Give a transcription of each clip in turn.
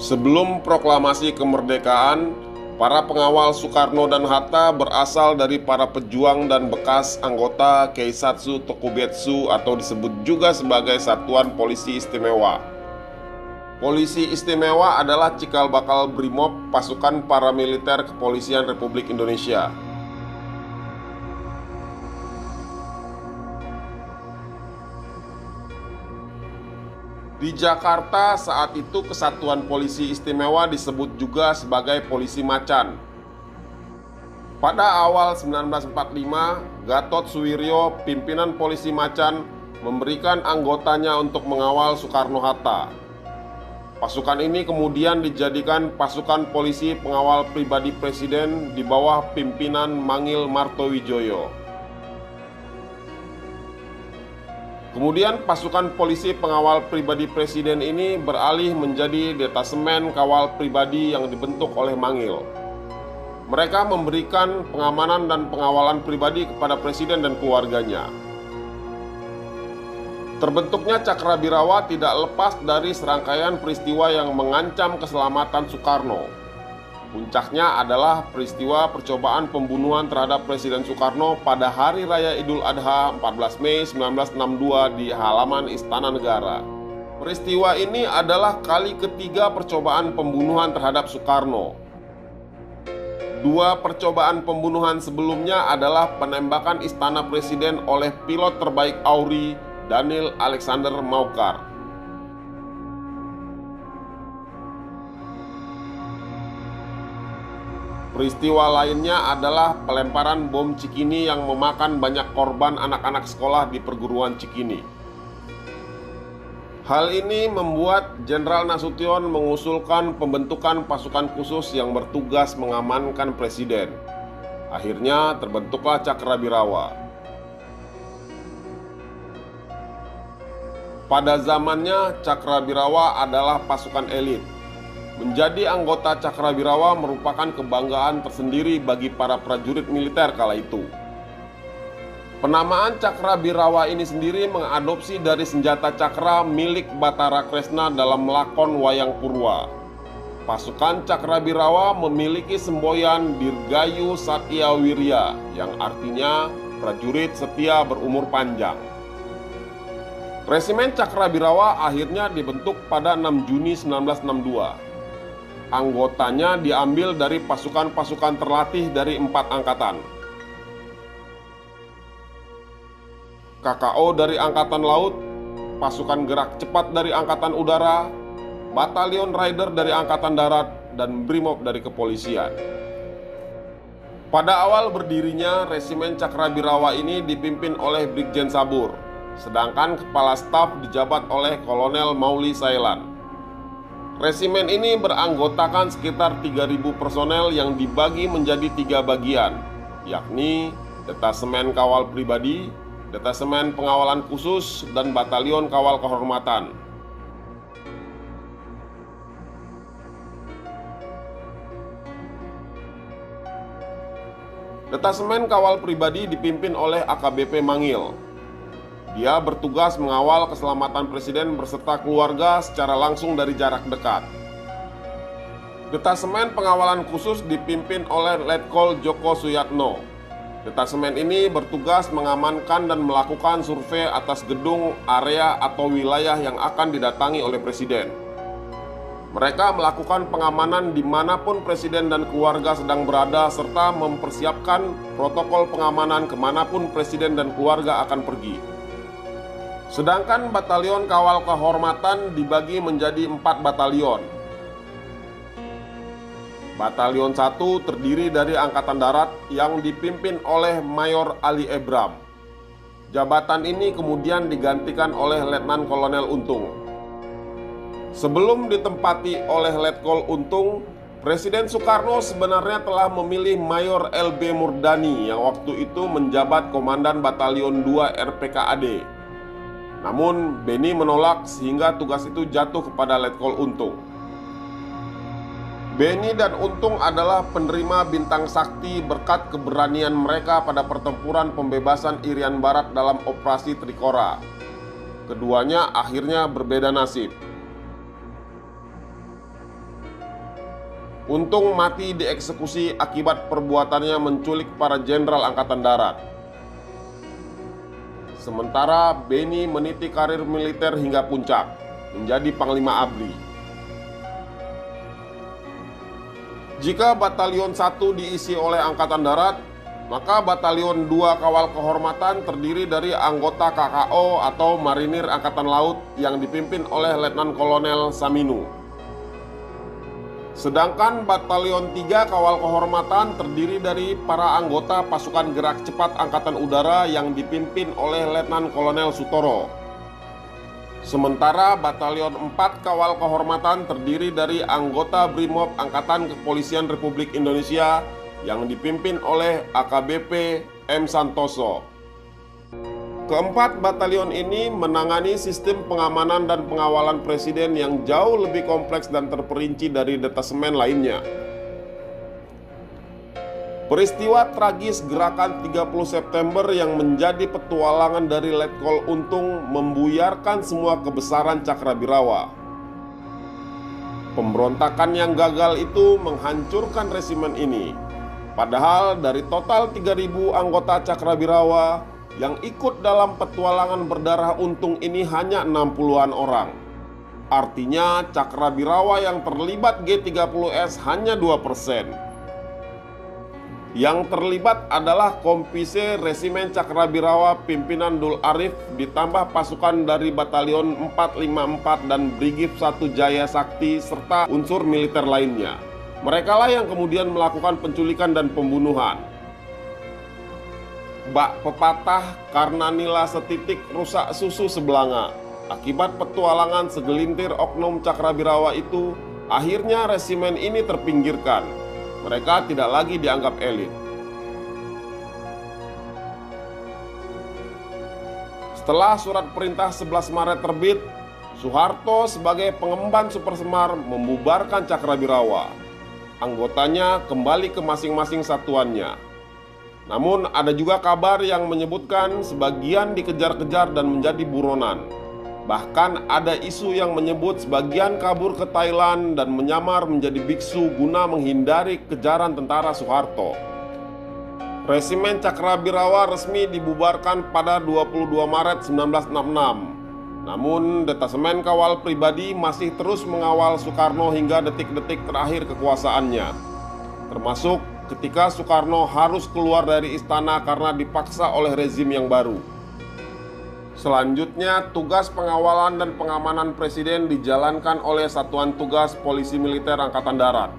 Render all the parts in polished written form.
Sebelum proklamasi kemerdekaan, para pengawal Soekarno dan Hatta berasal dari para pejuang dan bekas anggota Keisatsu Tokubetsu atau disebut juga sebagai Satuan Polisi Istimewa. Polisi Istimewa adalah cikal bakal Brimob, pasukan paramiliter Kepolisian Republik Indonesia. Di Jakarta saat itu Kesatuan Polisi Istimewa disebut juga sebagai Polisi Macan. Pada awal 1945, Gatot Suwiryo, pimpinan Polisi Macan, memberikan anggotanya untuk mengawal Soekarno-Hatta. Pasukan ini kemudian dijadikan pasukan polisi pengawal pribadi Presiden di bawah pimpinan Mangil Martowijoyo. Kemudian pasukan polisi pengawal pribadi Presiden ini beralih menjadi detasemen kawal pribadi yang dibentuk oleh Mangil. Mereka memberikan pengamanan dan pengawalan pribadi kepada Presiden dan keluarganya. Terbentuknya Cakrabirawa tidak lepas dari serangkaian peristiwa yang mengancam keselamatan Soekarno. Puncaknya adalah peristiwa percobaan pembunuhan terhadap Presiden Soekarno pada Hari Raya Idul Adha 14 Mei 1962 di halaman Istana Negara. Peristiwa ini adalah kali ketiga percobaan pembunuhan terhadap Soekarno. Dua percobaan pembunuhan sebelumnya adalah penembakan Istana Presiden oleh pilot terbaik AURI, Daniel Alexander Maucar. Peristiwa lainnya adalah pelemparan bom Cikini yang memakan banyak korban anak-anak sekolah di perguruan Cikini. Hal ini membuat Jenderal Nasution mengusulkan pembentukan pasukan khusus yang bertugas mengamankan Presiden. Akhirnya terbentuklah Cakrabirawa. Pada zamannya, Cakrabirawa adalah pasukan elit. Menjadi anggota Cakrabirawa merupakan kebanggaan tersendiri bagi para prajurit militer kala itu. Penamaan Cakrabirawa ini sendiri mengadopsi dari senjata cakra milik Batara Kresna dalam lakon Wayang Purwa. Pasukan Cakrabirawa memiliki semboyan Dirgayu Satya Wirya yang artinya prajurit setia berumur panjang. Resimen Cakrabirawa akhirnya dibentuk pada 6 Juni 1962. Anggotanya diambil dari pasukan-pasukan terlatih dari 4 angkatan. KKO dari Angkatan Laut, pasukan gerak cepat dari Angkatan Udara, Batalion Rider dari Angkatan Darat, dan Brimob dari Kepolisian. Pada awal berdirinya, Resimen Cakrabirawa ini dipimpin oleh Brigjen Sabur, sedangkan Kepala Staf dijabat oleh Kolonel Mauli Sailan. Resimen ini beranggotakan sekitar 3.000 personel yang dibagi menjadi 3 bagian, yakni Detasemen Kawal Pribadi, Detasemen Pengawalan Khusus, dan Batalion Kawal Kehormatan. Detasemen Kawal Pribadi dipimpin oleh AKBP Mangil. Dia bertugas mengawal keselamatan Presiden beserta keluarga secara langsung dari jarak dekat. Detasemen Pengawalan Khusus dipimpin oleh Letkol Joko Suyatno. Detasemen ini bertugas mengamankan dan melakukan survei atas gedung, area, atau wilayah yang akan didatangi oleh Presiden. Mereka melakukan pengamanan dimanapun Presiden dan keluarga sedang berada serta mempersiapkan protokol pengamanan kemanapun Presiden dan keluarga akan pergi. Sedangkan Batalion Kawal Kehormatan dibagi menjadi 4 batalion. Batalion 1 terdiri dari Angkatan Darat yang dipimpin oleh Mayor Ali Ebram. Jabatan ini kemudian digantikan oleh Letnan Kolonel Untung. Sebelum ditempati oleh Letkol Untung, Presiden Soekarno sebenarnya telah memilih Mayor LB Murdani yang waktu itu menjabat Komandan Batalion 2 RPKAD. Namun Beni menolak sehingga tugas itu jatuh kepada Letkol Untung. Beni dan Untung adalah penerima bintang sakti berkat keberanian mereka pada pertempuran pembebasan Irian Barat dalam Operasi Trikora. Keduanya akhirnya berbeda nasib. Untung mati dieksekusi akibat perbuatannya menculik para jenderal angkatan darat. Sementara Beni meniti karir militer hingga puncak, menjadi Panglima ABRI. Jika Batalion 1 diisi oleh Angkatan Darat, maka Batalion 2 Kawal Kehormatan terdiri dari anggota KKO atau Marinir Angkatan Laut yang dipimpin oleh Letnan Kolonel Saminu. Sedangkan Batalion 3 Kawal Kehormatan terdiri dari para anggota pasukan gerak cepat Angkatan Udara yang dipimpin oleh Letnan Kolonel Sutoro. Sementara Batalion 4 Kawal Kehormatan terdiri dari anggota Brimob Angkatan Kepolisian Republik Indonesia yang dipimpin oleh AKBP M. Santoso. Keempat batalion ini menangani sistem pengamanan dan pengawalan presiden yang jauh lebih kompleks dan terperinci dari detasemen lainnya. Peristiwa tragis gerakan 30 September yang menjadi petualangan dari Letkol Untung membuyarkan semua kebesaran Cakrabirawa. Pemberontakan yang gagal itu menghancurkan resimen ini. Padahal dari total 3.000 anggota Cakrabirawa yang ikut dalam petualangan berdarah Untung ini hanya 60-an orang. Artinya Cakrabirawa yang terlibat G30S hanya 2%. Yang terlibat adalah Kompise Resimen Cakrabirawa pimpinan Dul Arif ditambah pasukan dari Batalion 454 dan Brigif 1 Jaya Sakti serta unsur militer lainnya. Merekalah yang kemudian melakukan penculikan dan pembunuhan. Bak pepatah karena nila setitik rusak susu sebelanga. Akibat petualangan segelintir oknum Cakrabirawa itu, akhirnya resimen ini terpinggirkan. Mereka tidak lagi dianggap elit. Setelah surat perintah 11 Maret terbit, Soeharto sebagai pengemban Supersemar membubarkan Cakrabirawa. Anggotanya kembali ke masing-masing satuannya. Namun ada juga kabar yang menyebutkan sebagian dikejar-kejar dan menjadi buronan. Bahkan ada isu yang menyebut sebagian kabur ke Thailand dan menyamar menjadi biksu guna menghindari kejaran tentara Soeharto. Resimen Cakrabirawa resmi dibubarkan pada 22 Maret 1966. Namun detasemen kawal pribadi masih terus mengawal Soekarno hingga detik-detik terakhir kekuasaannya. Termasuk ketika Soekarno harus keluar dari istana karena dipaksa oleh rezim yang baru. Selanjutnya, tugas pengawalan dan pengamanan presiden dijalankan oleh Satuan Tugas Polisi Militer Angkatan Darat.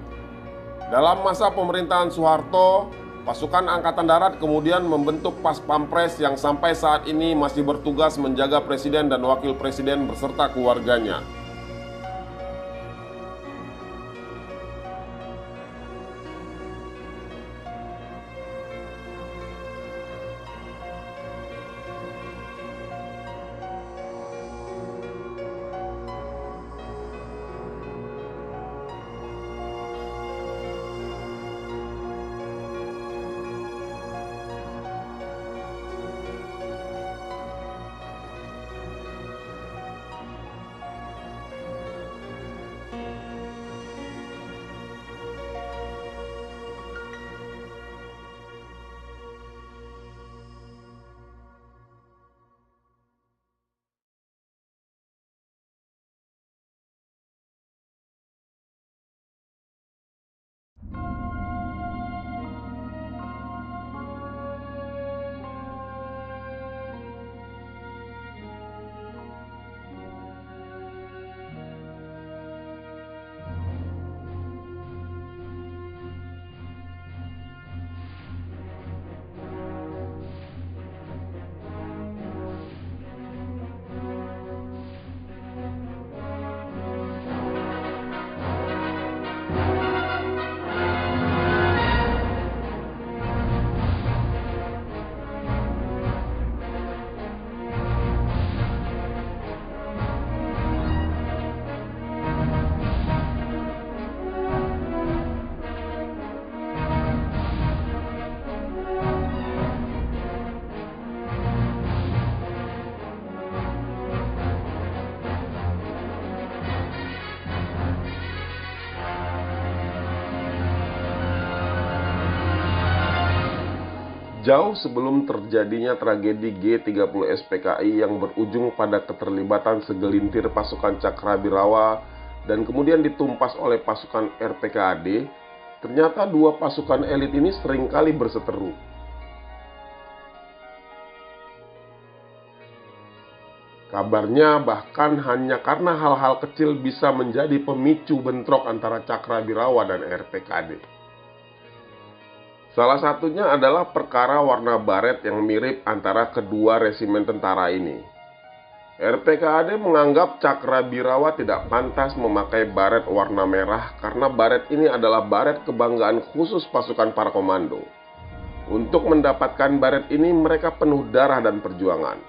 Dalam masa pemerintahan Soeharto, pasukan Angkatan Darat kemudian membentuk Pas Pampres yang sampai saat ini masih bertugas menjaga presiden dan wakil presiden beserta keluarganya. Jauh sebelum terjadinya tragedi G30 SPKI yang berujung pada keterlibatan segelintir pasukan Cakrabirawa dan kemudian ditumpas oleh pasukan RPKAD, ternyata dua pasukan elit ini seringkali berseteru. Kabarnya bahkan hanya karena hal-hal kecil bisa menjadi pemicu bentrok antara Cakrabirawa dan RPKAD. Salah satunya adalah perkara warna baret yang mirip antara kedua resimen tentara ini. RPKAD menganggap Cakrabirawa tidak pantas memakai baret warna merah karena baret ini adalah baret kebanggaan khusus pasukan para komando. Untuk mendapatkan baret ini mereka penuh darah dan perjuangan.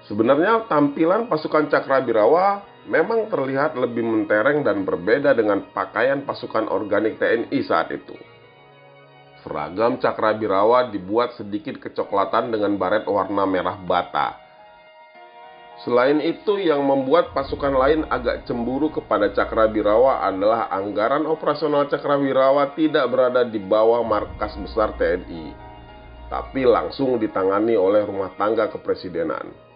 Sebenarnya tampilan pasukan Cakrabirawa memang terlihat lebih mentereng dan berbeda dengan pakaian pasukan organik TNI saat itu. Seragam Cakrabirawa dibuat sedikit kecoklatan dengan baret warna merah bata. Selain itu, yang membuat pasukan lain agak cemburu kepada Cakrabirawa adalah anggaran operasional Cakrabirawa tidak berada di bawah markas besar TNI, tapi langsung ditangani oleh rumah tangga kepresidenan.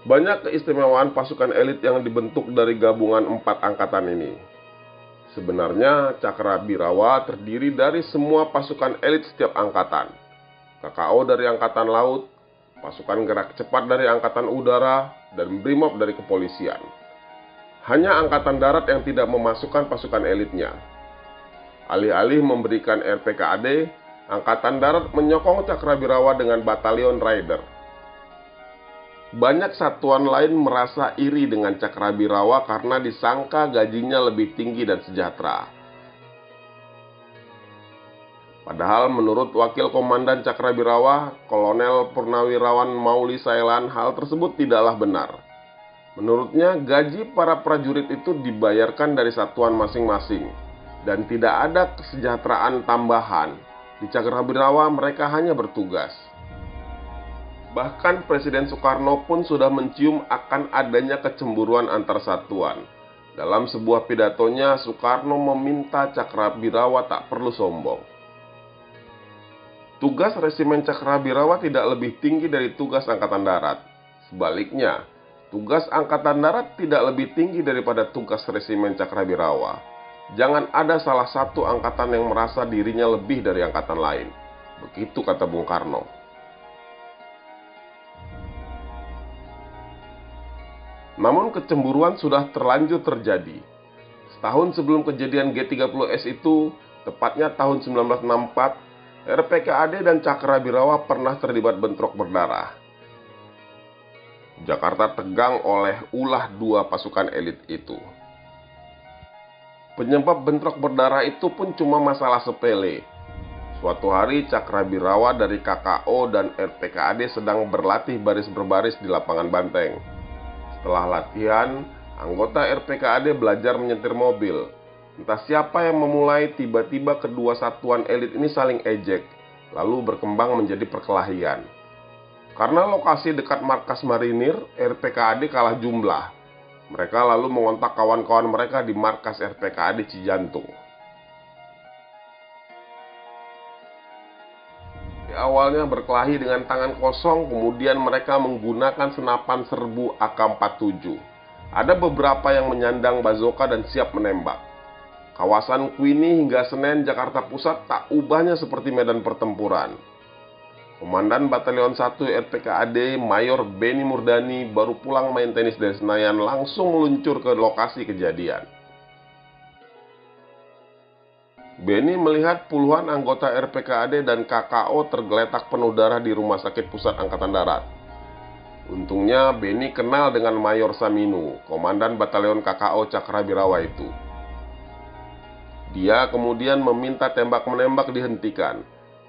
Banyak keistimewaan pasukan elit yang dibentuk dari gabungan 4 angkatan ini. Sebenarnya Cakrabirawa terdiri dari semua pasukan elit setiap angkatan. KKO dari Angkatan Laut, pasukan gerak cepat dari Angkatan Udara, dan Brimob dari kepolisian. Hanya Angkatan Darat yang tidak memasukkan pasukan elitnya. Alih-alih memberikan RPKAD, Angkatan Darat menyokong Cakrabirawa dengan Batalion Raider. Banyak satuan lain merasa iri dengan Cakrabirawa karena disangka gajinya lebih tinggi dan sejahtera. Padahal menurut Wakil Komandan Cakrabirawa, Kolonel Purnawirawan Mauli Sailan, hal tersebut tidaklah benar. Menurutnya, gaji para prajurit itu dibayarkan dari satuan masing-masing dan tidak ada kesejahteraan tambahan. Di Cakrabirawa mereka hanya bertugas. Bahkan Presiden Soekarno pun sudah mencium akan adanya kecemburuan antar satuan. Dalam sebuah pidatonya, Soekarno meminta Cakrabirawa tak perlu sombong. Tugas resimen Cakrabirawa tidak lebih tinggi dari tugas Angkatan Darat. Sebaliknya, tugas Angkatan Darat tidak lebih tinggi daripada tugas resimen Cakrabirawa. Jangan ada salah satu angkatan yang merasa dirinya lebih dari angkatan lain. Begitu kata Bung Karno. Namun kecemburuan sudah terlanjur terjadi. Setahun sebelum kejadian G30S itu, tepatnya tahun 1964, RPKAD dan Cakrabirawa pernah terlibat bentrok berdarah. Jakarta tegang oleh ulah dua pasukan elit itu. Penyebab bentrok berdarah itu pun cuma masalah sepele. Suatu hari Cakrabirawa dari KKO dan RPKAD sedang berlatih baris berbaris di lapangan banteng. Setelah latihan, anggota RPKAD belajar menyetir mobil. Entah siapa yang memulai, tiba-tiba kedua satuan elit ini saling ejek, lalu berkembang menjadi perkelahian. Karena lokasi dekat markas marinir, RPKAD kalah jumlah. Mereka lalu mengontak kawan-kawan mereka di markas RPKAD Cijantung. Awalnya berkelahi dengan tangan kosong, kemudian mereka menggunakan senapan serbu AK-47. Ada beberapa yang menyandang bazooka dan siap menembak. Kawasan Queenie hingga Senen, Jakarta Pusat tak ubahnya seperti medan pertempuran. Komandan Batalion 1 RPKAD Mayor Beni Murdani baru pulang main tenis dari Senayan langsung meluncur ke lokasi kejadian. Beni melihat puluhan anggota RPKAD dan KKO tergeletak penuh darah di Rumah Sakit Pusat Angkatan Darat. Untungnya Beni kenal dengan Mayor Saminu, komandan Batalion KKO Cakrabirawa itu. Dia kemudian meminta tembak-menembak dihentikan.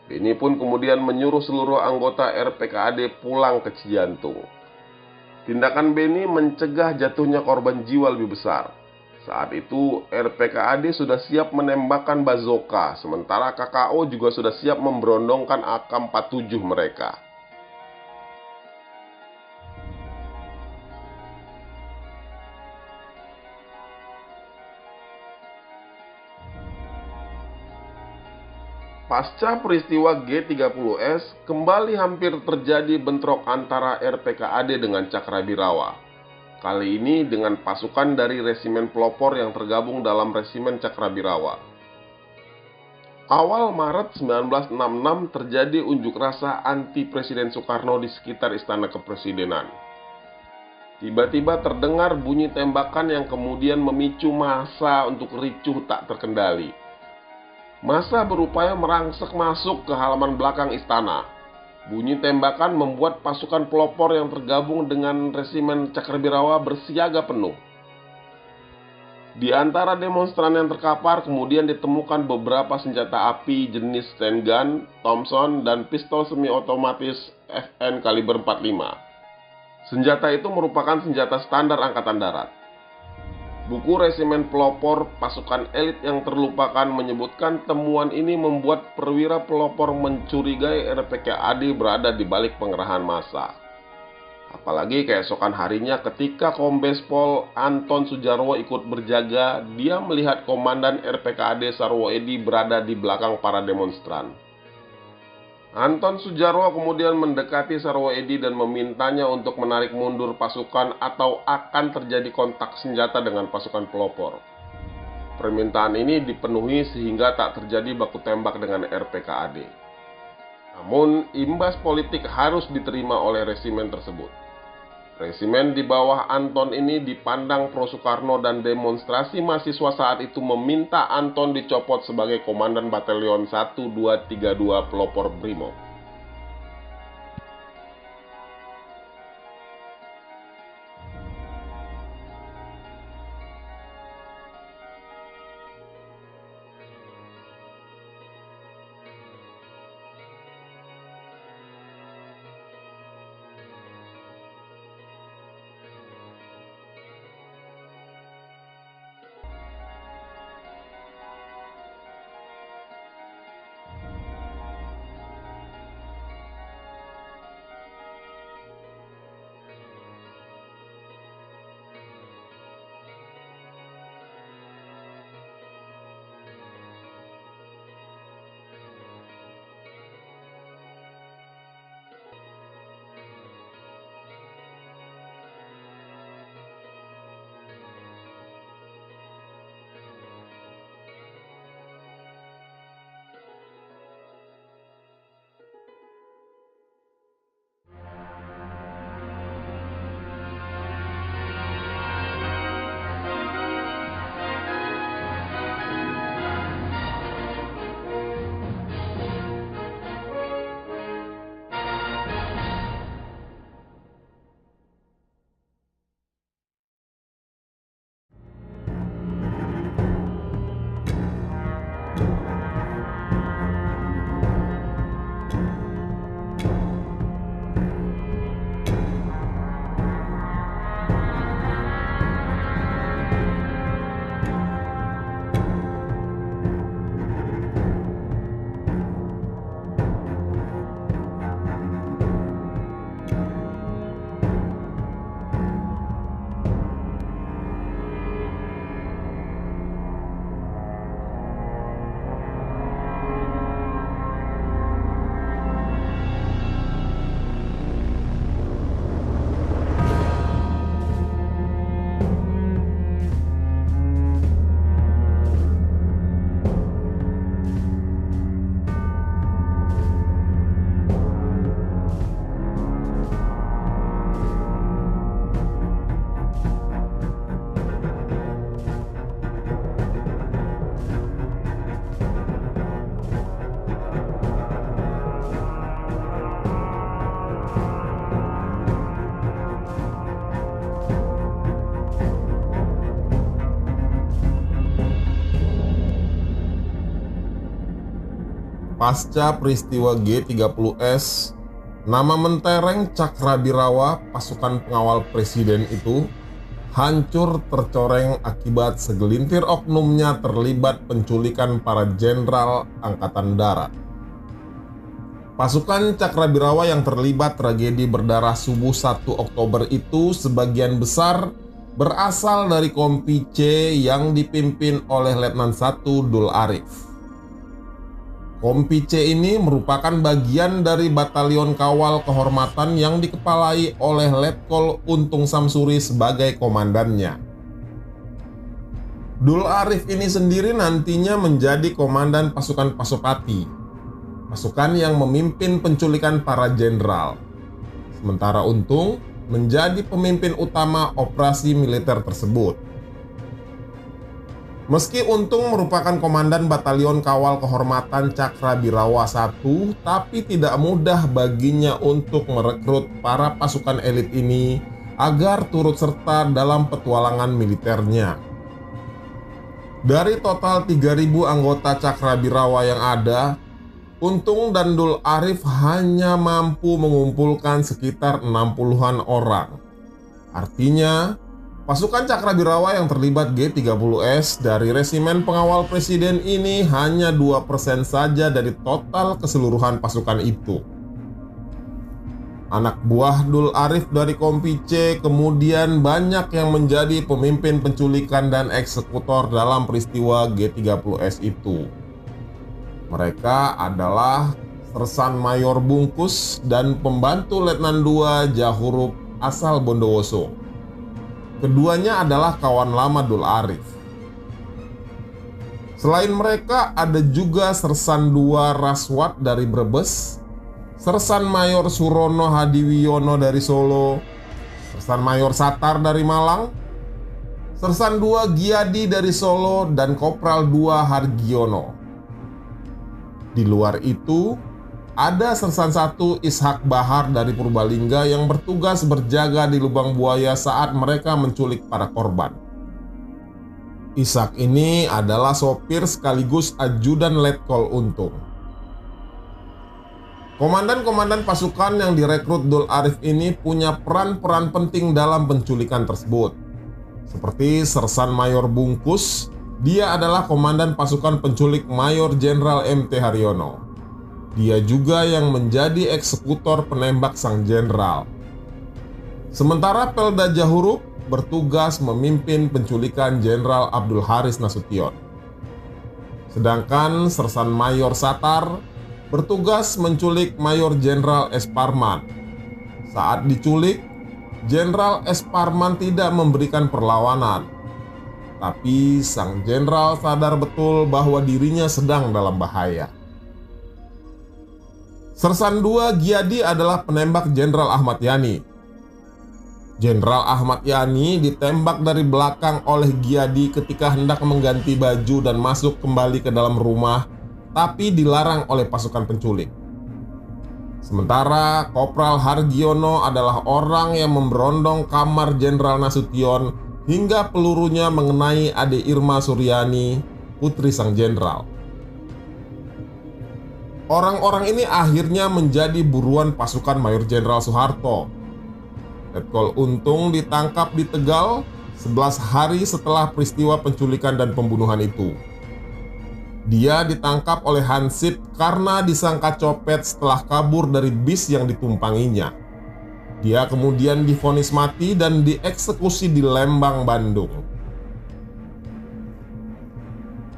Beni pun kemudian menyuruh seluruh anggota RPKAD pulang ke Cijantung. Tindakan Beni mencegah jatuhnya korban jiwa lebih besar. Saat itu RPKAD sudah siap menembakkan bazooka, sementara KKO juga sudah siap memberondongkan AK-47 mereka. Pasca peristiwa G30S, kembali hampir terjadi bentrok antara RPKAD dengan Cakrabirawa. Kali ini dengan pasukan dari Resimen Pelopor yang tergabung dalam Resimen Cakrabirawa. Awal Maret 1966 terjadi unjuk rasa anti Presiden Soekarno di sekitar Istana Kepresidenan. Tiba-tiba terdengar bunyi tembakan yang kemudian memicu massa untuk ricuh tak terkendali. Massa berupaya merangsek masuk ke halaman belakang istana. Bunyi tembakan membuat pasukan pelopor yang tergabung dengan Resimen Cakrabirawa bersiaga penuh. Di antara demonstran yang terkapar kemudian ditemukan beberapa senjata api jenis handgun, Thompson, dan pistol semi-otomatis FN kaliber 45. Senjata itu merupakan senjata standar Angkatan Darat. Buku Resimen Pelopor Pasukan Elit yang Terlupakan menyebutkan temuan ini membuat perwira pelopor mencurigai RPKAD berada di balik pengerahan massa. Apalagi keesokan harinya ketika Kombes Pol Anton Sujarwo ikut berjaga, dia melihat Komandan RPKAD Sarwo Edi berada di belakang para demonstran. Anton Sujarwo kemudian mendekati Sarwo Edi dan memintanya untuk menarik mundur pasukan atau akan terjadi kontak senjata dengan pasukan pelopor. Permintaan ini dipenuhi sehingga tak terjadi baku tembak dengan RPKAD. Namun, imbas politik harus diterima oleh resimen tersebut. Resimen di bawah Anton ini dipandang pro-Soekarno dan demonstrasi mahasiswa saat itu meminta Anton dicopot sebagai Komandan Batalion 1232 Pelopor Brimob. Pasca peristiwa G30S, nama mentereng Cakrabirawa, pasukan pengawal presiden itu, hancur tercoreng akibat segelintir oknumnya terlibat penculikan para jenderal Angkatan Darat. Pasukan Cakrabirawa yang terlibat tragedi berdarah subuh 1 Oktober itu sebagian besar berasal dari Kompi C yang dipimpin oleh Letnan 1 Dul Arif. Kompi C ini merupakan bagian dari Batalion Kawal Kehormatan yang dikepalai oleh Letkol Untung Samsuri sebagai komandannya. Dul Arif ini sendiri nantinya menjadi komandan pasukan Pasopati, pasukan yang memimpin penculikan para jenderal. Sementara Untung menjadi pemimpin utama operasi militer tersebut. Meski Untung merupakan komandan Batalion Kawal Kehormatan Cakrabirawa I, tapi tidak mudah baginya untuk merekrut para pasukan elit ini agar turut serta dalam petualangan militernya. Dari total 3.000 anggota Cakrabirawa yang ada, Untung dan Dul Arif hanya mampu mengumpulkan sekitar 60-an orang. Artinya, pasukan Cakrabirawa yang terlibat G30S dari Resimen Pengawal Presiden ini hanya 2% saja dari total keseluruhan pasukan itu. Anak buah Dul Arif dari Kompi C kemudian banyak yang menjadi pemimpin penculikan dan eksekutor dalam peristiwa G30S itu. Mereka adalah Sersan Mayor Bungkus dan pembantu Letnan II Jahurup asal Bondowoso. Keduanya adalah kawan lama Dul Arif. Selain mereka, ada juga Sersan II Raswat dari Brebes, Sersan Mayor Surono Hadiwiono dari Solo, Sersan Mayor Satar dari Malang, Sersan II Giadi dari Solo, dan Kopral II Hargiono. Di luar itu, ada Sersan I Ishak Bahar dari Purbalingga yang bertugas berjaga di lubang buaya saat mereka menculik para korban. Ishak ini adalah sopir sekaligus ajudan Letkol Untung. Komandan-komandan pasukan yang direkrut Dul Arif ini punya peran-peran penting dalam penculikan tersebut. Seperti Sersan Mayor Bungkus, dia adalah komandan pasukan penculik Mayor Jenderal MT Haryono. Dia juga yang menjadi eksekutor penembak sang jenderal. Sementara Pelda Jahurup bertugas memimpin penculikan Jenderal Abdul Haris Nasution. Sedangkan Sersan Mayor Satar bertugas menculik Mayor Jenderal S. Parman. Saat diculik, Jenderal S. Parman tidak memberikan perlawanan. Tapi sang jenderal sadar betul bahwa dirinya sedang dalam bahaya. Sersan II Giadi adalah penembak Jenderal Ahmad Yani. Jenderal Ahmad Yani ditembak dari belakang oleh Giadi ketika hendak mengganti baju dan masuk kembali ke dalam rumah, tapi dilarang oleh pasukan penculik. Sementara Kopral Hargiono adalah orang yang memberondong kamar Jenderal Nasution hingga pelurunya mengenai Ade Irma Suryani, putri sang jenderal. Orang-orang ini akhirnya menjadi buruan pasukan Mayor Jenderal Soeharto. Letkol Untung ditangkap di Tegal 11 hari setelah peristiwa penculikan dan pembunuhan itu. Dia ditangkap oleh Hansip karena disangka copet setelah kabur dari bis yang ditumpanginya. Dia kemudian divonis mati dan dieksekusi di Lembang, Bandung.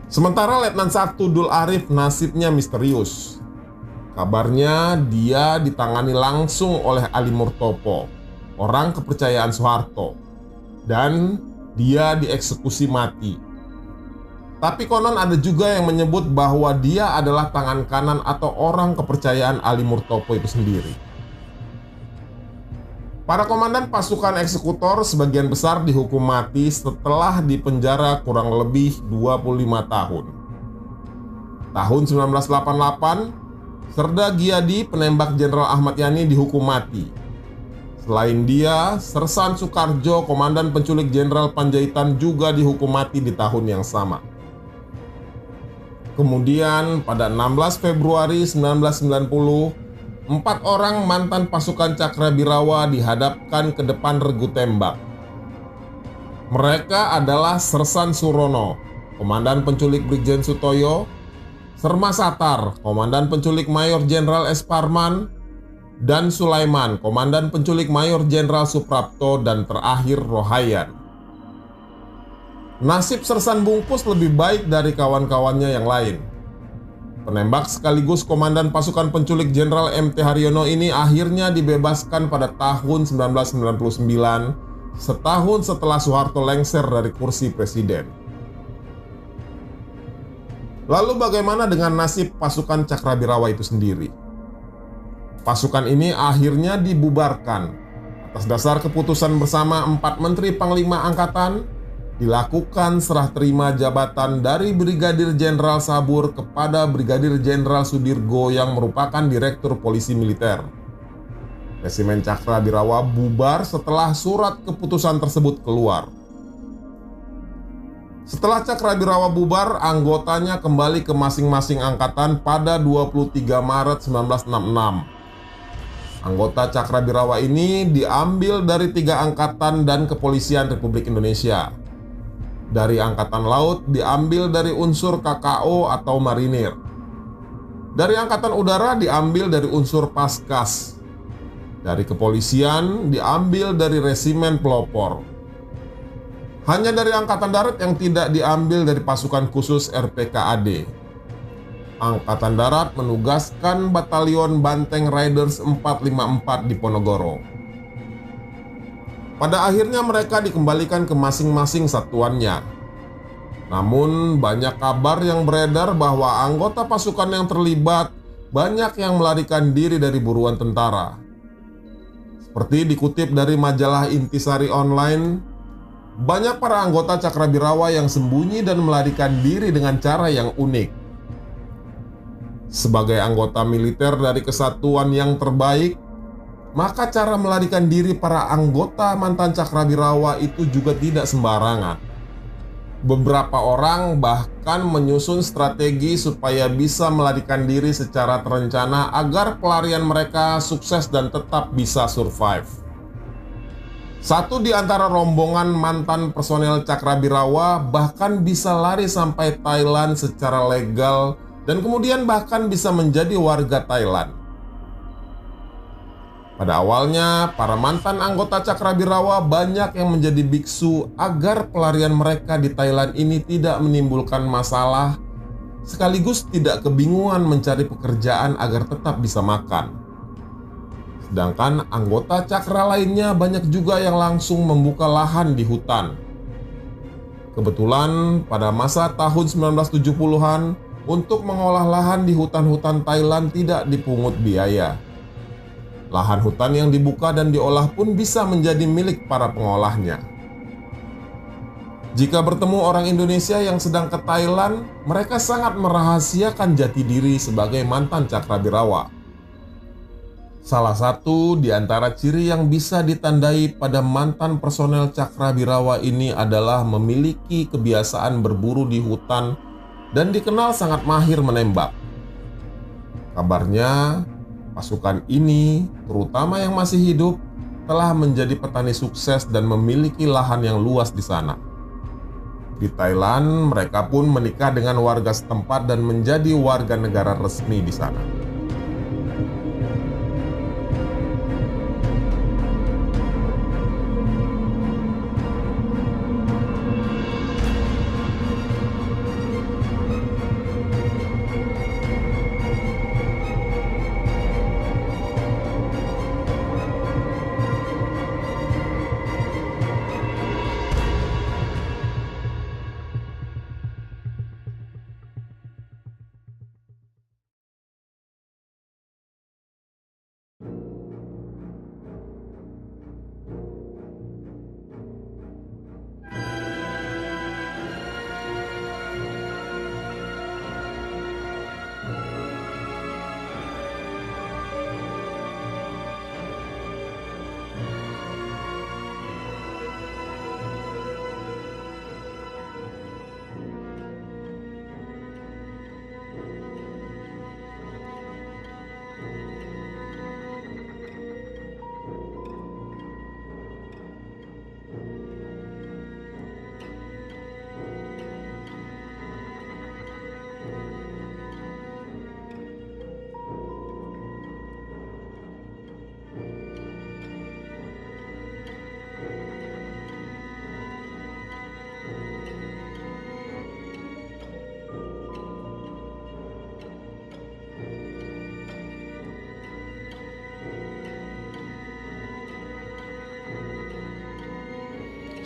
Sementara Letnan I Dul Arif nasibnya misterius. Kabarnya dia ditangani langsung oleh Ali Murtopo, orang kepercayaan Soeharto, dan dia dieksekusi mati. Tapi konon ada juga yang menyebut bahwa dia adalah tangan kanan atau orang kepercayaan Ali Murtopo itu sendiri. Para komandan pasukan eksekutor sebagian besar dihukum mati setelah dipenjara kurang lebih 25 tahun. Tahun 1988, Serda Giadi, penembak Jenderal Ahmad Yani, dihukum mati. Selain dia, Sersan Soekarjo, komandan penculik Jenderal Panjaitan, juga dihukum mati di tahun yang sama. Kemudian pada 16 Februari 1990, 4 orang mantan pasukan Cakrabirawa dihadapkan ke depan regu tembak. Mereka adalah Sersan Surono, komandan penculik Brigjen Sutoyo, Serma Satar, komandan penculik Mayor Jenderal S. Parman, dan Sulaiman, komandan penculik Mayor Jenderal Suprapto, dan terakhir Rohayan. Nasib Sersan Bungkus lebih baik dari kawan-kawannya yang lain. Penembak sekaligus komandan pasukan penculik Jenderal MT Haryono ini akhirnya dibebaskan pada tahun 1999, setahun setelah Soeharto lengser dari kursi presiden. Lalu bagaimana dengan nasib pasukan Cakrabirawa itu sendiri? Pasukan ini akhirnya dibubarkan atas dasar keputusan bersama 4 Menteri Panglima Angkatan. Dilakukan serah terima jabatan dari Brigadir Jenderal Sabur kepada Brigadir Jenderal Sudirgo yang merupakan Direktur Polisi Militer. Resimen Cakrabirawa bubar setelah surat keputusan tersebut keluar. Setelah Cakrabirawa bubar, anggotanya kembali ke masing-masing angkatan pada 23 Maret 1966. Anggota Cakrabirawa ini diambil dari 3 angkatan dan kepolisian Republik Indonesia. Dari Angkatan Laut diambil dari unsur KKO atau Marinir. Dari Angkatan Udara diambil dari unsur Paskas. Dari kepolisian diambil dari Resimen Pelopor. Hanya dari Angkatan Darat yang tidak diambil dari pasukan khusus RPKAD. Angkatan Darat menugaskan Batalion Banteng Riders 454 di Ponorogo. Pada akhirnya mereka dikembalikan ke masing-masing satuannya. Namun banyak kabar yang beredar bahwa anggota pasukan yang terlibat banyak yang melarikan diri dari buruan tentara. Seperti dikutip dari majalah Intisari Online, banyak para anggota Cakrabirawa yang sembunyi dan melarikan diri dengan cara yang unik. Sebagai anggota militer dari kesatuan yang terbaik, maka cara melarikan diri para anggota mantan Cakrabirawa itu juga tidak sembarangan. Beberapa orang bahkan menyusun strategi supaya bisa melarikan diri secara terencana agar pelarian mereka sukses dan tetap bisa survive. Satu di antara rombongan mantan personel Cakrabirawa bahkan bisa lari sampai Thailand secara legal dan kemudian bahkan bisa menjadi warga Thailand. Pada awalnya, para mantan anggota Cakrabirawa banyak yang menjadi biksu agar pelarian mereka di Thailand ini tidak menimbulkan masalah, sekaligus tidak kebingungan mencari pekerjaan agar tetap bisa makan. Sedangkan anggota Cakra lainnya banyak juga yang langsung membuka lahan di hutan. Kebetulan pada masa tahun 1970-an, untuk mengolah lahan di hutan-hutan Thailand tidak dipungut biaya. Lahan hutan yang dibuka dan diolah pun bisa menjadi milik para pengolahnya. Jika bertemu orang Indonesia yang sedang ke Thailand, mereka sangat merahasiakan jati diri sebagai mantan Cakrabirawa. Salah satu di antara ciri yang bisa ditandai pada mantan personel Cakrabirawa ini adalah memiliki kebiasaan berburu di hutan dan dikenal sangat mahir menembak. Kabarnya, pasukan ini, terutama yang masih hidup, telah menjadi petani sukses dan memiliki lahan yang luas di sana. Di Thailand, mereka pun menikah dengan warga setempat dan menjadi warga negara resmi di sana.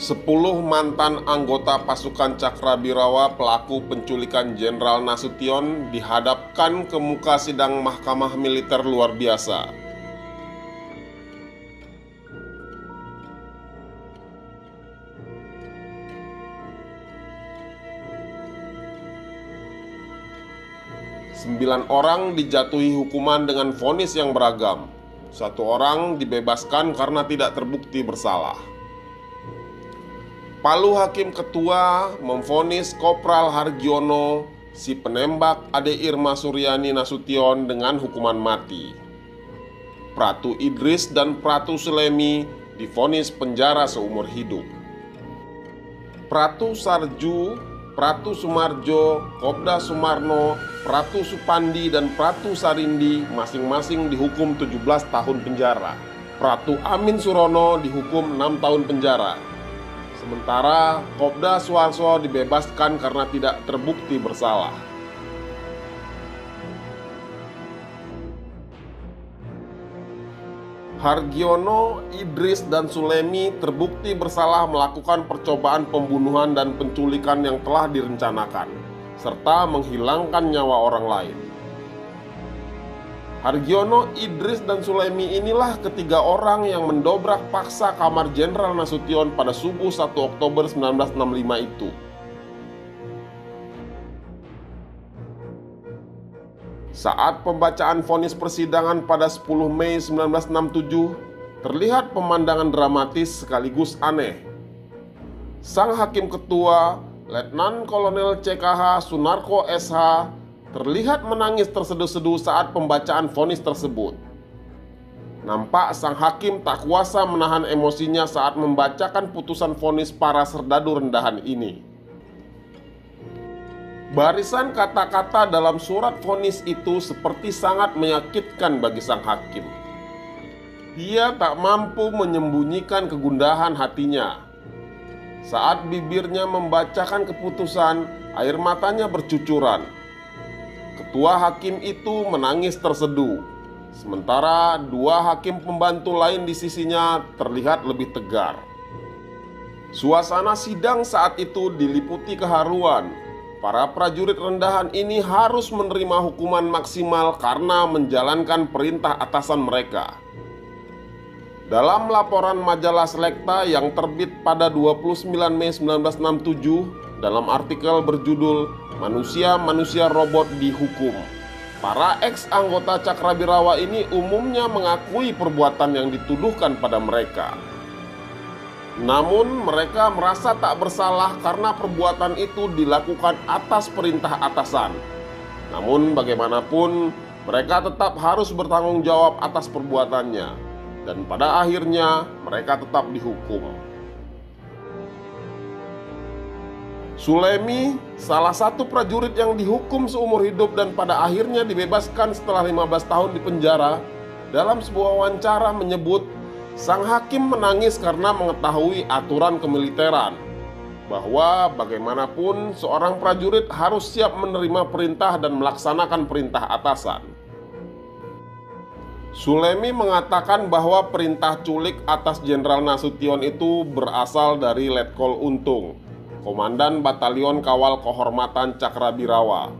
10 mantan anggota pasukan Cakrabirawa pelaku penculikan Jenderal Nasution dihadapkan ke muka sidang Mahkamah Militer luar biasa. Sembilan orang dijatuhi hukuman dengan vonis yang beragam. 1 orang dibebaskan karena tidak terbukti bersalah. Palu Hakim Ketua memvonis Kopral Hargiono, si penembak Ade Irma Suryani Nasution, dengan hukuman mati. Pratu Idris dan Pratu Sulemi divonis penjara seumur hidup. Pratu Sarju, Pratu Sumarjo, Kopda Sumarno, Pratu Supandi, dan Pratu Sarindi masing-masing dihukum 17 tahun penjara. Pratu Amin Surono dihukum 6 tahun penjara. Sementara Kopda Suarso dibebaskan karena tidak terbukti bersalah. Hargiono, Idris, dan Sulemi terbukti bersalah melakukan percobaan pembunuhan dan penculikan yang telah direncanakan, serta menghilangkan nyawa orang lain. Hargiono, Idris, dan Sulemi inilah ketiga orang yang mendobrak paksa kamar Jenderal Nasution pada subuh 1 Oktober 1965 itu. Saat pembacaan vonis persidangan pada 10 Mei 1967, terlihat pemandangan dramatis sekaligus aneh. Sang Hakim Ketua, Letnan Kolonel CKH Sunarko SH, terlihat menangis terseduh-seduh saat pembacaan vonis tersebut. Nampak sang hakim tak kuasa menahan emosinya saat membacakan putusan vonis para serdadu rendahan ini. Barisan kata-kata dalam surat vonis itu seperti sangat menyakitkan bagi sang hakim. Dia tak mampu menyembunyikan kegundahan hatinya. Saat bibirnya membacakan keputusan, air matanya bercucuran. Ketua hakim itu menangis terseduh, sementara 2 hakim pembantu lain di sisinya terlihat lebih tegar. Suasana sidang saat itu diliputi keharuan. Para prajurit rendahan ini harus menerima hukuman maksimal karena menjalankan perintah atasan mereka. Dalam laporan majalah Selekta yang terbit pada 29 Mei 1967, dalam artikel berjudul "Manusia-manusia robot dihukum", para ex-anggota Cakrabirawa ini umumnya mengakui perbuatan yang dituduhkan pada mereka. Namun mereka merasa tak bersalah karena perbuatan itu dilakukan atas perintah atasan. Namun bagaimanapun mereka tetap harus bertanggung jawab atas perbuatannya, dan pada akhirnya mereka tetap dihukum. Sulemi, salah satu prajurit yang dihukum seumur hidup dan pada akhirnya dibebaskan setelah 15 tahun di penjara, dalam sebuah wawancara menyebut sang hakim menangis karena mengetahui aturan kemiliteran, bahwa bagaimanapun seorang prajurit harus siap menerima perintah dan melaksanakan perintah atasan. Sulemi mengatakan bahwa perintah culik atas Jenderal Nasution itu berasal dari Letkol Untung, Komandan Batalion Kawal Kehormatan Cakrabirawa.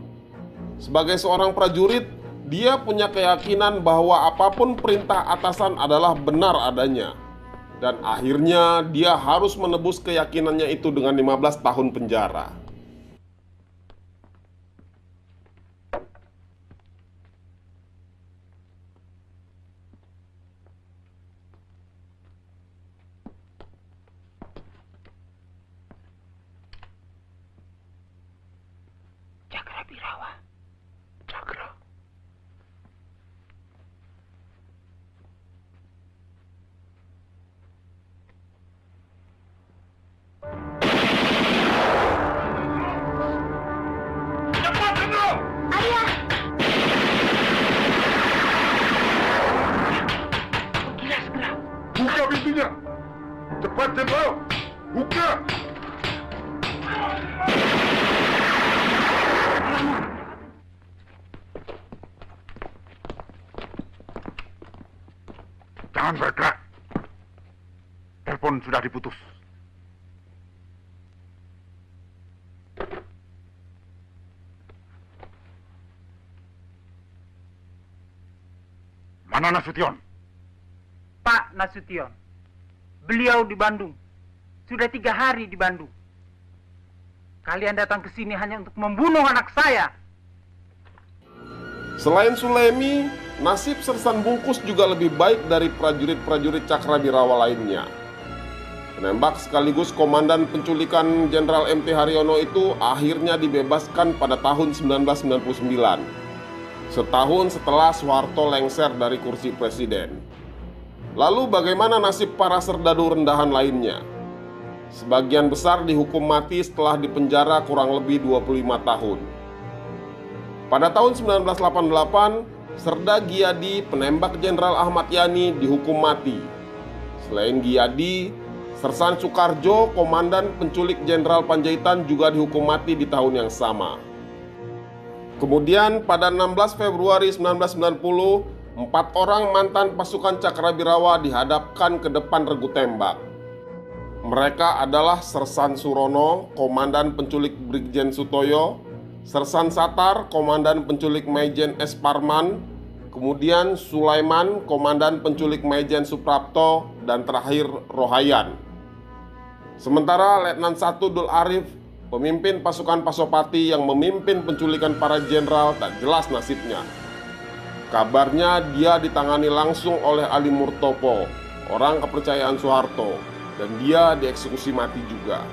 Sebagai seorang prajurit, dia punya keyakinan bahwa apapun perintah atasan adalah benar adanya. Dan akhirnya dia harus menebus keyakinannya itu dengan 15 tahun penjara. Cakrabirawa. Cakra. Pintunya! Cepat, Jenderal! Buka! Jangan bergerak. Telepon sudah diputus. Mana Nasution? Pak Nasution, beliau di Bandung. Sudah 3 hari di Bandung. Kalian datang ke sini hanya untuk membunuh anak saya. Selain Sulemi, nasib Sersan Bungkus juga lebih baik dari prajurit-prajurit Cakrabirawa lainnya. Penembak sekaligus komandan penculikan Jenderal MT Haryono itu akhirnya dibebaskan pada tahun 1999, setahun setelah Soeharto lengser dari kursi presiden. Lalu bagaimana nasib para serdadu rendahan lainnya? Sebagian besar dihukum mati setelah dipenjara kurang lebih 25 tahun. Pada tahun 1988, Serda Giyadi, penembak Jenderal Ahmad Yani, dihukum mati. Selain Giyadi, Sersan Soekarjo, komandan penculik Jenderal Panjaitan, juga dihukum mati di tahun yang sama. Kemudian pada 16 Februari 1990, 4 orang mantan pasukan Cakrabirawa dihadapkan ke depan regu tembak. Mereka adalah Sersan Surono, komandan penculik Brigjen Sutoyo, Sersan Satar, komandan penculik Maijen S. Parman, kemudian Sulaiman, komandan penculik Maijen Suprapto, dan terakhir Rohayan. Sementara Letnan 1 Dul Arif, pemimpin pasukan Pasopati yang memimpin penculikan para jenderal, tak jelas nasibnya. Kabarnya dia ditangani langsung oleh Ali Murtopo, orang kepercayaan Soeharto, dan dia dieksekusi mati juga.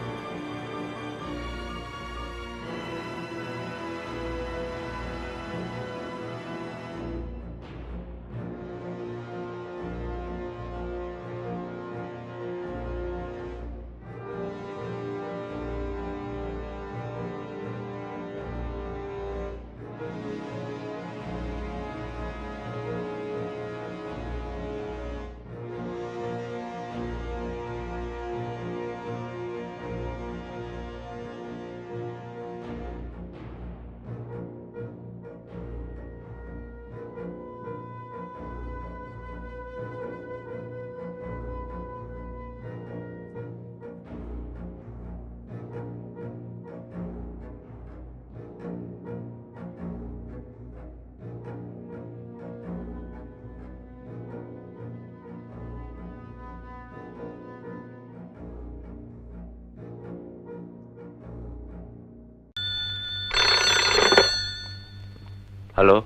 Halo,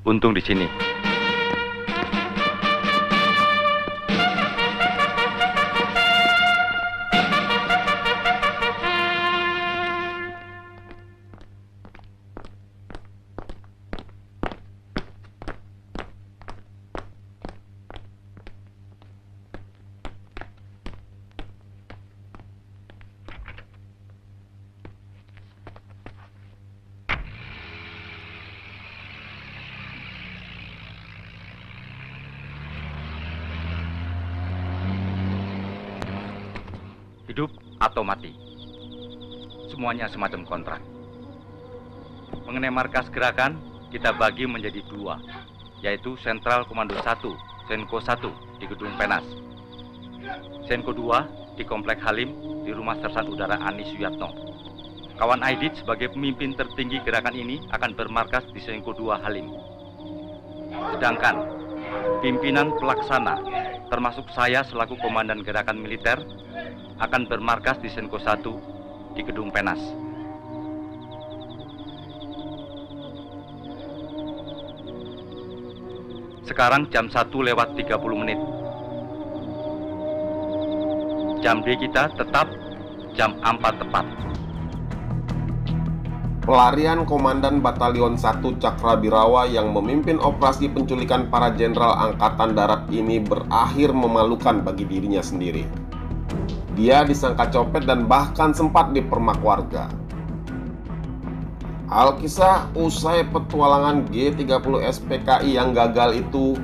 Untung di sini. Hidup atau mati, semuanya semacam kontrak. Mengenai markas gerakan, kita bagi menjadi 2, yaitu Sentral Komando 1, Senko 1 di Gedung Penas, Senko 2 di Komplek Halim di Rumah Sersan Udara Ani Suyatno. Kawan Aidit sebagai pemimpin tertinggi gerakan ini akan bermarkas di Senko 2 Halim. Sedangkan pimpinan pelaksana, termasuk saya selaku komandan gerakan militer, akan bermarkas di Senko 1 di Gedung Penas. Sekarang jam 1:30. Jam D kita tetap jam 4 tepat. Pelarian Komandan Batalion 1 Cakrabirawa yang memimpin operasi penculikan para jenderal Angkatan Darat ini berakhir memalukan bagi dirinya sendiri. Dia disangka copet dan bahkan sempat dipermak warga. Alkisah usai petualangan G30 SPKI yang gagal itu,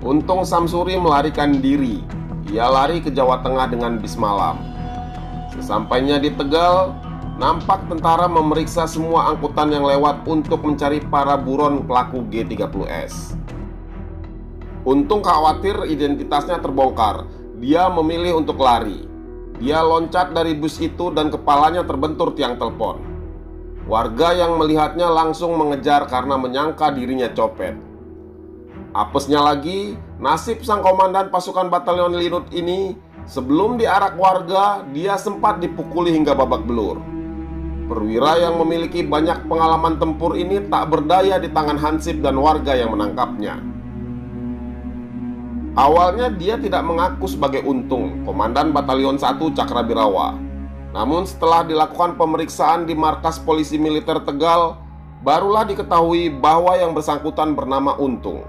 Untung Samsuri melarikan diri. Ia lari ke Jawa Tengah dengan bis malam. Sesampainya di Tegal, nampak tentara memeriksa semua angkutan yang lewat untuk mencari para buron pelaku G30S. Untung khawatir identitasnya terbongkar. Dia memilih untuk lari. Dia loncat dari bus itu dan kepalanya terbentur tiang telepon. Warga yang melihatnya langsung mengejar karena menyangka dirinya copet. Apesnya lagi, nasib sang komandan pasukan batalion Linut ini, sebelum diarak warga, dia sempat dipukuli hingga babak belur. Perwira yang memiliki banyak pengalaman tempur ini tak berdaya di tangan Hansip dan warga yang menangkapnya. Awalnya dia tidak mengaku sebagai Untung, komandan batalion 1 Cakrabirawa. Namun setelah dilakukan pemeriksaan di markas polisi militer Tegal, barulah diketahui bahwa yang bersangkutan bernama Untung.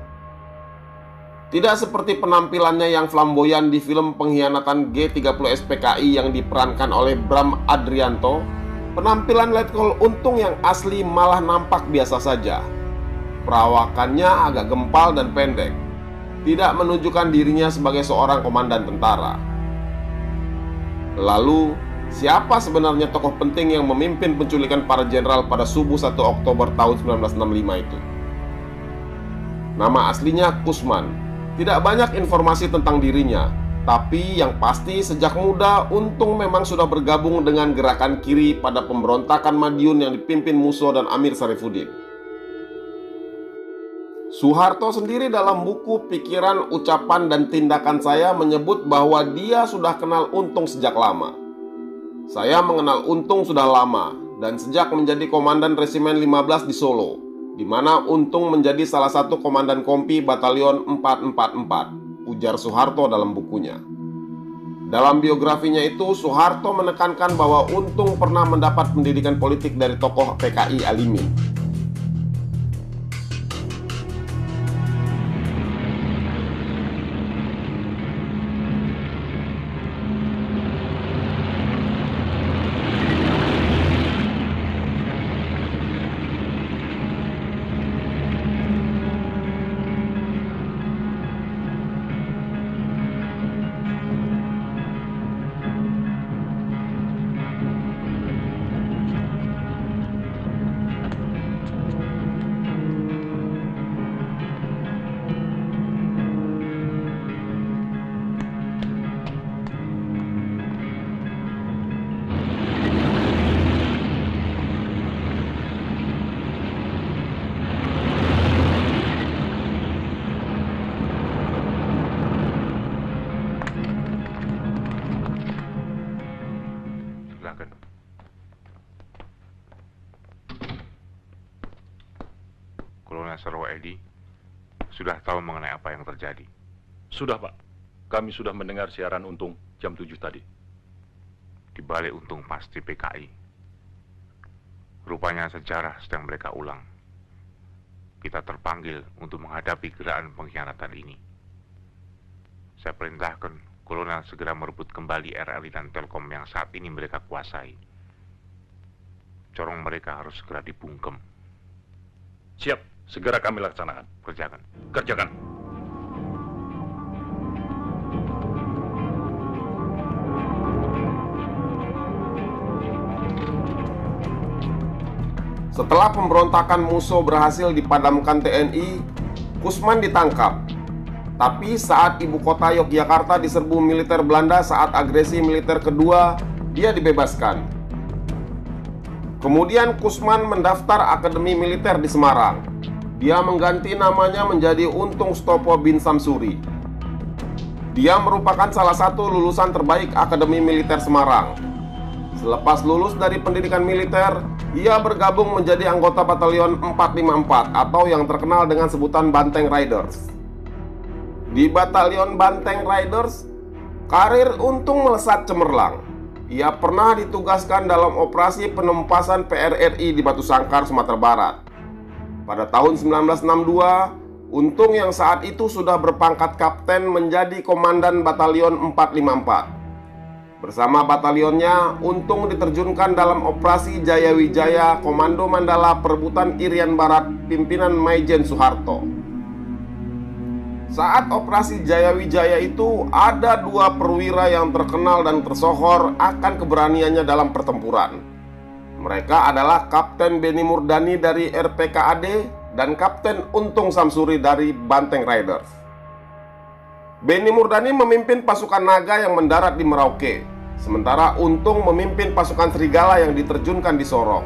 Tidak seperti penampilannya yang flamboyan di film pengkhianatan G30 SPKI yang diperankan oleh Bram Adrianto, penampilan Letkol Untung yang asli malah nampak biasa saja. Perawakannya agak gempal dan pendek, tidak menunjukkan dirinya sebagai seorang komandan tentara. Lalu, siapa sebenarnya tokoh penting yang memimpin penculikan para jenderal pada subuh 1 Oktober tahun 1965 itu? Nama aslinya Kusman. Tidak banyak informasi tentang dirinya, tapi yang pasti sejak muda Untung memang sudah bergabung dengan gerakan kiri pada pemberontakan Madiun yang dipimpin Musso dan Amir Sarifuddin. Soeharto sendiri dalam buku Pikiran, Ucapan, dan Tindakan Saya menyebut bahwa dia sudah kenal Untung sejak lama. Saya mengenal Untung sudah lama, dan sejak menjadi komandan Resimen 15 di Solo, di mana Untung menjadi salah satu komandan kompi Batalion 444, ujar Soeharto dalam bukunya. Dalam biografinya itu, Soeharto menekankan bahwa Untung pernah mendapat pendidikan politik dari tokoh PKI Alimin. Kolonel Sarwo Edi sudah tahu mengenai apa yang terjadi. Sudah, Pak. Kami sudah mendengar siaran Untung jam 7 tadi. Di balik Untung pasti PKI. Rupanya sejarah sedang mereka ulang. Kita terpanggil untuk menghadapi gerakan pengkhianatan ini. Saya perintahkan Kolonel segera merebut kembali RRI dan Telkom yang saat ini mereka kuasai. Corong mereka harus segera dibungkem. Siap, segera kami laksanakan. Kerjakan. Kerjakan. Setelah pemberontakan Musso berhasil dipadamkan TNI, Kusman ditangkap. Tapi saat ibu kota Yogyakarta diserbu militer Belanda saat agresi militer kedua, dia dibebaskan. Kemudian Kusman mendaftar Akademi Militer di Semarang. Dia mengganti namanya menjadi Untung Stopo bin Samsuri. Dia merupakan salah satu lulusan terbaik Akademi Militer Semarang. Selepas lulus dari pendidikan militer, ia bergabung menjadi anggota Batalion 454 atau yang terkenal dengan sebutan Banteng Riders. Di Batalion Banteng Riders, karir Untung melesat cemerlang. Ia pernah ditugaskan dalam operasi penumpasan PRRI di Batu Sangkar, Sumatera Barat. Pada tahun 1962, Untung yang saat itu sudah berpangkat kapten menjadi komandan Batalion 454. Bersama batalionnya, Untung diterjunkan dalam operasi Jayawijaya Komando Mandala Perebutan Irian Barat pimpinan Maijen Soeharto. Saat operasi Jayawijaya itu, ada dua perwira yang terkenal dan tersohor akan keberaniannya dalam pertempuran. Mereka adalah Kapten Beni Murdani dari RPKAD dan Kapten Untung Samsuri dari Banteng Riders. Beni Murdani memimpin pasukan naga yang mendarat di Merauke, sementara Untung memimpin pasukan serigala yang diterjunkan di Sorong.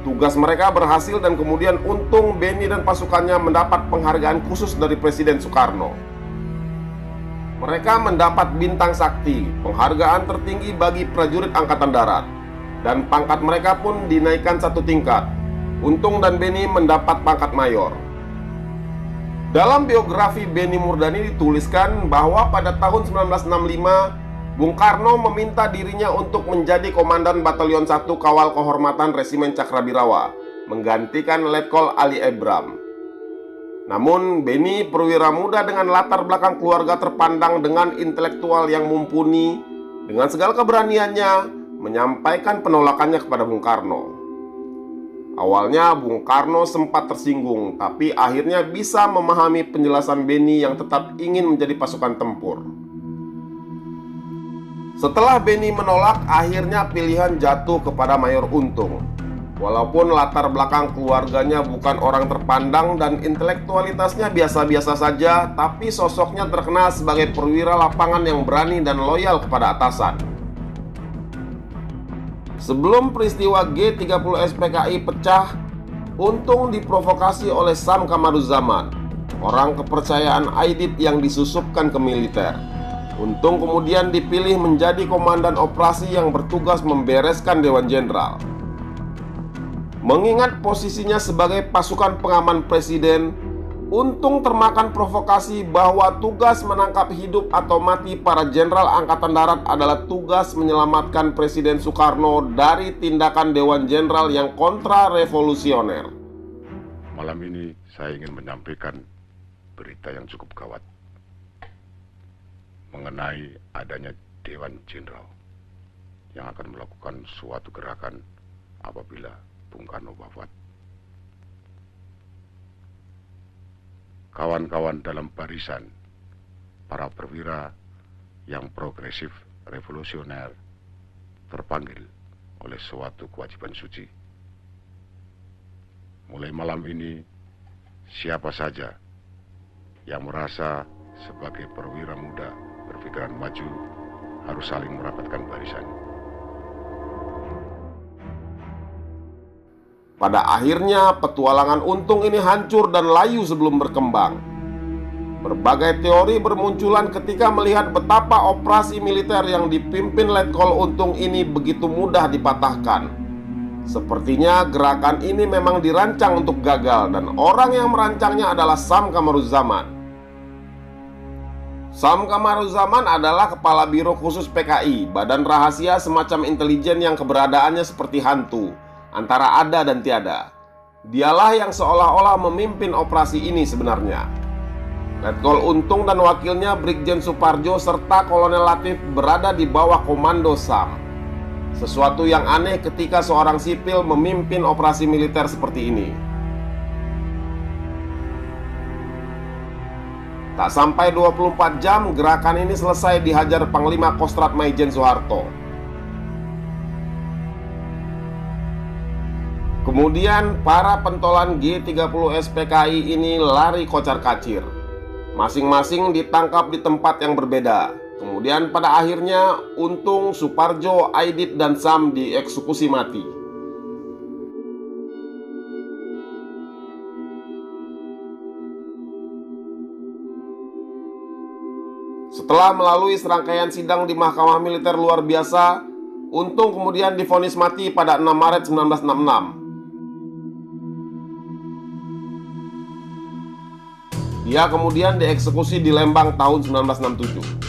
Tugas mereka berhasil dan kemudian Untung, Beni dan pasukannya mendapat penghargaan khusus dari Presiden Soekarno. Mereka mendapat bintang sakti, penghargaan tertinggi bagi prajurit Angkatan Darat, dan pangkat mereka pun dinaikkan satu tingkat. Untung dan Beni mendapat pangkat mayor. Dalam biografi Beni Murdani dituliskan bahwa pada tahun 1965 Bung Karno meminta dirinya untuk menjadi Komandan Batalion 1 Kawal Kehormatan Resimen Cakrabirawa, menggantikan Letkol Ali Ebram. Namun Beni, perwira muda dengan latar belakang keluarga terpandang dengan intelektual yang mumpuni, dengan segala keberaniannya menyampaikan penolakannya kepada Bung Karno. Awalnya Bung Karno sempat tersinggung, tapi akhirnya bisa memahami penjelasan Beni yang tetap ingin menjadi pasukan tempur. Setelah Beni menolak, akhirnya pilihan jatuh kepada Mayor Untung. Walaupun latar belakang keluarganya bukan orang terpandang dan intelektualitasnya biasa-biasa saja, tapi sosoknya terkenal sebagai perwira lapangan yang berani dan loyal kepada atasan. Sebelum peristiwa G30 SPKI pecah, Untung diprovokasi oleh Sam Kamaruzaman, orang kepercayaan Aidit yang disusupkan ke militer. Untung kemudian dipilih menjadi komandan operasi yang bertugas membereskan Dewan Jenderal. Mengingat posisinya sebagai pasukan pengaman presiden, Untung termakan provokasi bahwa tugas menangkap hidup atau mati para jenderal Angkatan Darat adalah tugas menyelamatkan Presiden Soekarno dari tindakan Dewan Jenderal yang kontra-revolusioner. Malam ini saya ingin menyampaikan berita yang cukup gawat mengenai adanya Dewan Jenderal yang akan melakukan suatu gerakan apabila Bung Karno wafat. Kawan-kawan dalam barisan para perwira yang progresif revolusioner terpanggil oleh suatu kewajiban suci. Mulai malam ini, siapa saja yang merasa sebagai perwira muda berpikiran maju harus saling merapatkan barisan. Pada akhirnya petualangan Untung ini hancur dan layu sebelum berkembang. Berbagai teori bermunculan ketika melihat betapa operasi militer yang dipimpin Letkol Untung ini begitu mudah dipatahkan. Sepertinya gerakan ini memang dirancang untuk gagal dan orang yang merancangnya adalah Sam Kamaruzaman. Sam Kamaruzaman adalah kepala biro khusus PKI, badan rahasia semacam intelijen yang keberadaannya seperti hantu, antara ada dan tiada. Dialah yang seolah-olah memimpin operasi ini sebenarnya. Letkol Untung dan wakilnya Brigjen Suparjo serta Kolonel Latif berada di bawah komando Sam. Sesuatu yang aneh ketika seorang sipil memimpin operasi militer seperti ini. Tak sampai 24 jam gerakan ini selesai dihajar Panglima Kostrad Maijen Soeharto. Kemudian para pentolan G30 SPKI ini lari kocar-kacir. Masing-masing ditangkap di tempat yang berbeda. Kemudian pada akhirnya Untung, Suparjo, Aidit, dan Sam dieksekusi mati. Setelah melalui serangkaian sidang di Mahkamah Militer luar biasa, Untung kemudian divonis mati pada 6 Maret 1966. Dia kemudian dieksekusi di Lembang tahun 1967.